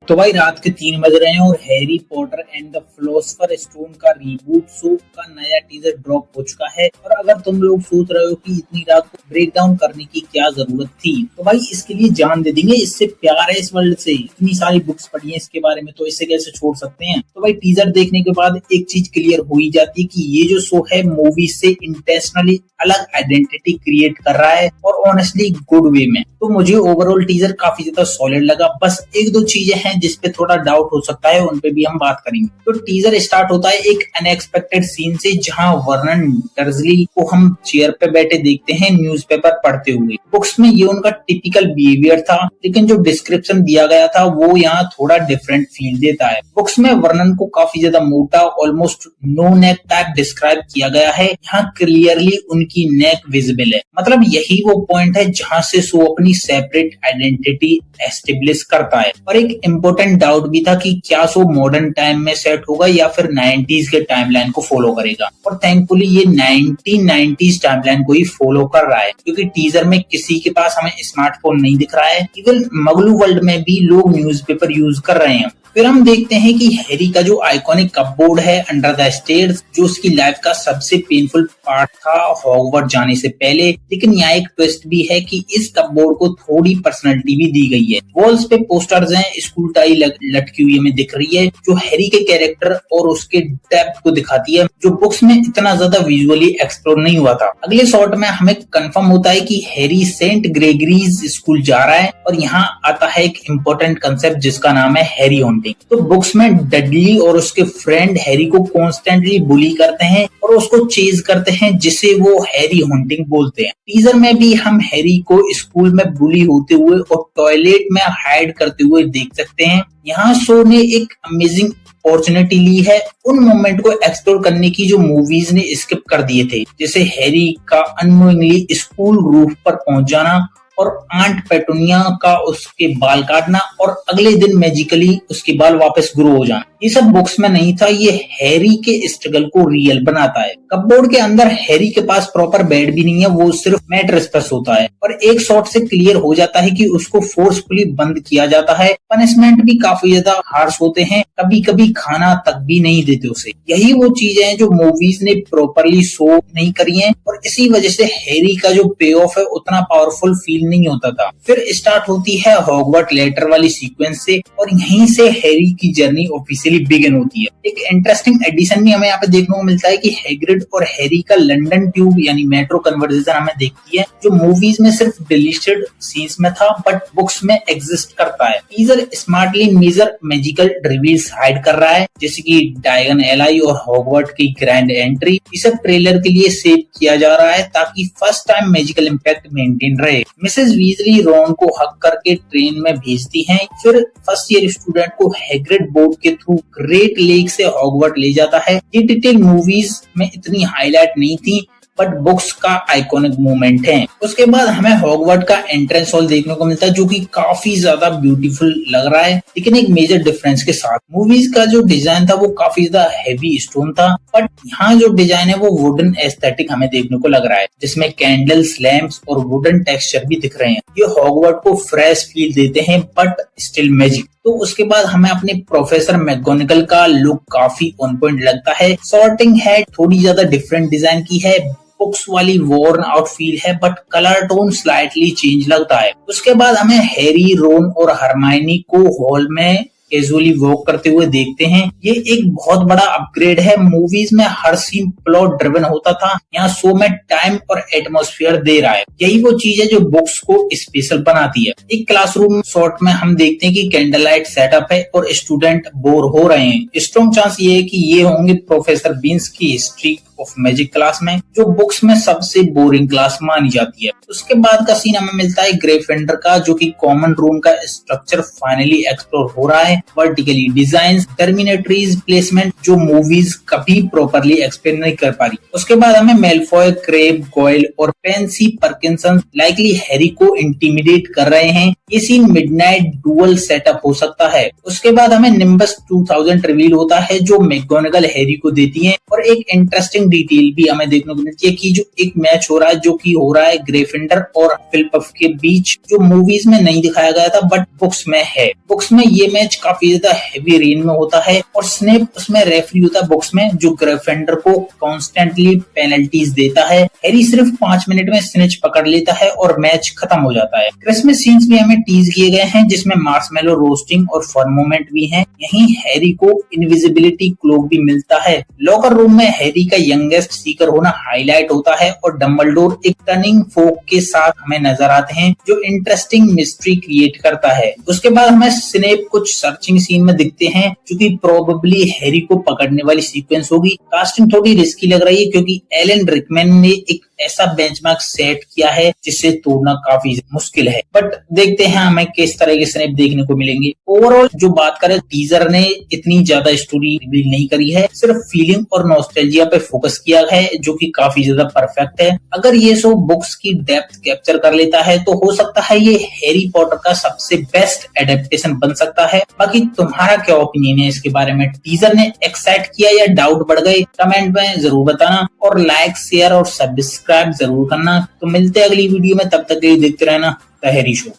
तो भाई रात के 3 बज रहे हैं और Harry Potter and the philosopher stone का रीबूट शो का नया टीजर ड्रॉप हो चुका है। और अगर तुम लोग सोच रहे हो कि इतनी रात को ब्रेक डाउन करने की क्या जरूरत थी, तो भाई इसके लिए जान दे देंगे। इससे प्यार है इस वर्ल्ड से, इतनी सारी बुक्स पढ़ी है इसके बारे में, तो इसे कैसे छोड़ सकते हैं। तो भाई टीजर देखने के बाद एक चीज क्लियर हो ही जाती है कि ये जो शो है मूवी से इंटेंशनली अलग आइडेंटिटी क्रिएट कर रहा है और ऑनेस्टली गुड वे में। तो मुझे ओवरऑल टीजर काफी ज्यादा सॉलिड लगा। बस एक दो चीजें हैं जिसपे थोड़ा डाउट हो सकता है, उन पे भी हम बात करेंगे। तो टीजर स्टार्ट होता है एक अनएक्सपेक्टेड सीन से, जहां वर्नन डर्सली को हम चेयर पे बैठे देखते हैं न्यूज़पेपर पढ़ते हुए। बुक्स में ये उनका टिपिकल बिहेवियर था, लेकिन जो डिस्क्रिप्शन दिया गया था वो यहाँ थोड़ा डिफरेंट फील देता है। बुक्स में वर्नन को काफी ज्यादा मोटा, ऑलमोस्ट नो नेक टाइप डिस्क्राइब किया गया है। यहाँ क्लियरली उनकी नेक विजिबल है। मतलब यही वो पॉइंट है जहाँ से शो अपनी सेपरेट आइडेंटिटी एस्टेब्लिश करता है। और एक इम्पोर्टेंट डाउट भी था कि क्या शो मॉडर्न टाइम में सेट होगा या फिर 90s के टाइमलाइन को फॉलो करेगा। और थैंकफुली ये 1990s टाइमलाइन को ही फॉलो कर रहा है, क्योंकि टीजर में किसी के पास हमें स्मार्टफोन नहीं दिख रहा है। इवन मगलू वर्ल्ड में भी लोग न्यूज़पेपर यूज कर रहे हैं। फिर हम देखते हैं कि हैरी का जो आइकॉनिक कपबोर्ड है अंडर द स्टेयर्स, जो उसकी लाइफ का सबसे पेनफुल पार्ट था हॉगवर्ट्स जाने से पहले। लेकिन यहाँ एक ट्विस्ट भी है कि इस कपबोर्ड को थोड़ी पर्सनैलिटी भी दी गई है। वॉल्स पे पोस्टर्स हैं, स्कूल टाई लटकी हुई हमें दिख रही है, जो हैरी के कैरेक्टर और उसके डेप्थ को दिखाती है, जो बुक्स में इतना ज्यादा विजुअली एक्सप्लोर नहीं हुआ था। अगले शॉट में हमें कंफर्म होता है कि हैरी सेंट ग्रेगरीज स्कूल जा रहा है। और यहाँ आता है एक इम्पोर्टेंट कंसेप्ट जिसका नाम है हैरी हॉन्टिंग। तो बुक्स में डडली और उसके फ्रेंड हैरी को कॉन्स्टेंटली बुली करते हैं और उसको चेज करते हैं, जिसे वो हैरी हॉन्टिंग बोलते हैं। टीजर में भी हम हैरी को स्कूल में बुली होते हुए और टॉयलेट में हाइड करते हुए देख सकते हैं। यहाँ शो ने एक अमेजिंग अपॉर्चुनिटी ली है उन मोमेंट को एक्सप्लोर करने की जो मूवीज ने स्किप कर दिए थे, जैसे हैरी का अननोइंगली स्कूल रूफ पर पहुंच जाना और आंट पेटूनिया का उसके बाल काटना और अगले दिन मैजिकली उसके बाल वापस ग्रो हो जाना। ये सब बुक्स में नहीं था, ये हैरी के स्ट्रगल को रियल बनाता है। कपबोर्ड के अंदर हैरी के पास प्रॉपर बेड भी नहीं है, वो सिर्फ मैट्रेस पर सोता है। और एक शॉट से क्लियर हो जाता है कि उसको फोर्सफुली बंद किया जाता है। पनिशमेंट भी काफी ज्यादा हार्श होते हैं, कभी कभी खाना तक भी नहीं देते उसे। यही वो चीजें हैं जो मूवीज ने प्रॉपरली शो नहीं करी हैं, और इसी वजह से हैरी का जो पे ऑफ है उतना पावरफुल फील नहीं होता था। फिर स्टार्ट होती है हॉगवर्ट लेटर वाली सीक्वेंस से, और यहीं से हैरी की जर्नी ऑफिशियली बिगिन होती है। एक इंटरेस्टिंग एडिशन भी हमें यहाँ पे देखने को मिलता है कि हैग्रिड और हैरी का लंदन ट्यूब यानी मेट्रो कन्वर्सेशन हमें देखती है, जो मूवीज में सिर्फ डिलीटेड सीन्स में था बट बुक्स में एग्जिस्ट करता है। Teaser smartly major magical reveals hide कर रहा है, जैसे कि डायगन एलाई और हॉगवर्ट की ग्रैंड एंट्री। ये सब ट्रेलर के लिए सेव किया जा रहा है ताकि first time magical impact maintain रहे। मिसेस वीजली रॉन को हक करके ट्रेन में भेजती हैं। फिर फर्स्ट ईयर स्टूडेंट को हैग्रिड बोर्ड के थ्रू ग्रेट लेक से हॉगवर्ट ले जाता है। ये डिटेल मूवीज में इतनी हाईलाइट नहीं थी, बट बुक्स का आइकॉनिक मोमेंट है। उसके बाद हमें हॉगवर्ट का एंट्रेंस हॉल देखने को मिलता है, जो कि काफी ज्यादा ब्यूटीफुल लग रहा है, लेकिन एक मेजर डिफरेंस के साथ। मूवीज का जो डिजाइन था वो काफी ज्यादा हैवी स्टोन था, बट यहाँ जो डिजाइन है वो वुडन एस्थेटिक हमें देखने को लग रहा है, जिसमें कैंडल्स, लैंप्स और वुडन टेक्सचर भी दिख रहे हैं। ये हॉगवर्ट को फ्रेश फील देते हैं बट स्टिल मैजिक। तो उसके बाद हमें अपने प्रोफेसर मैगोनिगल का लुक काफी ऑन पॉइंट लगता है। सॉर्टिंग है थोड़ी ज्यादा डिफरेंट डिजाइन की है, बुक्स वाली वॉर्न आउट फील है, but colour tone slightly change लगता है। उसके बाद हमें हैरी, रोन और हरमाइनी को हॉल में कैजुअली वॉक करते हुए देखते हैं। ये एक बहुत बड़ा अपग्रेड है। मूवीज में हर सीन प्लॉट ड्रिवन होता था, यहाँ शो में टाइम और एटमॉस्फेयर दे रहा है। यही वो चीज है जो बुक्स को स्पेशल बनाती है। एक क्लासरूम शॉट में हम देखते हैं कि कैंडल लाइट सेटअप है और स्टूडेंट बोर हो रहे हैं। स्ट्रॉन्ग चांस ये है कि ये होंगे प्रोफेसर बीन्स की हिस्ट्री ऑफ मैजिक क्लास में, जो बुक्स में सबसे बोरिंग क्लास मानी जाती है। उसके बाद का सीन हमें मिलता है ग्रेफिंडर का, जो कि कॉमन रूम का स्ट्रक्चर फाइनली एक्सप्लोर हो रहा है। वर्टिकली डिजाइन, टर्मिनेटरीज प्लेसमेंट, जो मूवीज कभी प्रॉपरली एक्सप्लेन नहीं कर पा रही। उसके बाद हमें मेलफॉय, क्रेब, गोयल और पेंसी पर्किंसन लाइकली हैरी को इंटिमिडेट कर रहे हैं। ये सीन मिडनाइट डुअल सेटअप हो सकता है। उसके बाद हमें निम्बस 2000 रिवील होता है, जो मैगोनिगल हैरी को देती है। और एक इंटरेस्टिंग डिटेल भी हमें देखने को मिलती है कि जो एक मैच हो रहा है, जो कि हो रहा है ग्रेफिंडर और फिलपफ के बीच, जो मूवीज में नहीं दिखाया गया था बट बुक्स में है। बुक्स में ये मैच काफी ज्यादा हेवी रेन में होता है और स्नेप उसमें रेफरी होता है बुक्स में, जो ग्रिफिंडर को कॉन्स्टेंटली पेनल्टीज देता है। हैरी सिर्फ 5 मिनट में स्नेच पकड़ लेता है और मैच खत्म हो जाता है। क्रिसमस सीन्स भी हमें टीज किए गए हैं जिसमें मार्शमेलो रोस्टिंग और फन मोमेंट भी हैं। यहीं हैरी को इनविजिबिलिटी क्लोक भी मिलता है। लॉकर रूम में हैरी का यंगेस्ट सीकर होना हाईलाइट होता है और डंबलडोर एक टर्निंग फोक के साथ हमें नजर आते हैं जो इंटरेस्टिंग मिस्ट्री क्रिएट करता है। उसके बाद हमें स्नेप कुछ सर्चिंग सीन में दिखते हैं जो कि प्रोबेबली हैरी को पकड़ने वाली सीक्वेंस होगी। कास्टिंग थोड़ी रिस्की लग रही है क्योंकि एलन रिकमैन ने एक ऐसा बेंचमार्क सेट किया है जिससे तोड़ना काफी मुश्किल है, बट देखते हैं हमें किस तरह के स्नेप देखने को मिलेंगे। ओवरऑल जो बात करें, टीजर ने इतनी ज्यादा स्टोरी रिवील नहीं करी है, सिर्फ फीलिंग और नॉस्टैल्जिया पे फोकस किया है जो कि काफी ज्यादा परफेक्ट है। अगर ये शो बुक्स की डेप्थ कैप्चर कर लेता है तो हो सकता है ये हैरी पॉटर का सबसे बेस्ट एडेप्टेशन बन सकता है। बाकी तुम्हारा क्या ओपिनियन है इसके बारे में? टीजर ने एक्साइट किया या डाउट बढ़ गए? कमेंट में जरूर बताना और लाइक, शेयर और सब्सक्राइब जरूर करना। तो मिलते हैं अगली वीडियो में, तब तक के लिए देखते रहना द हैरी शो।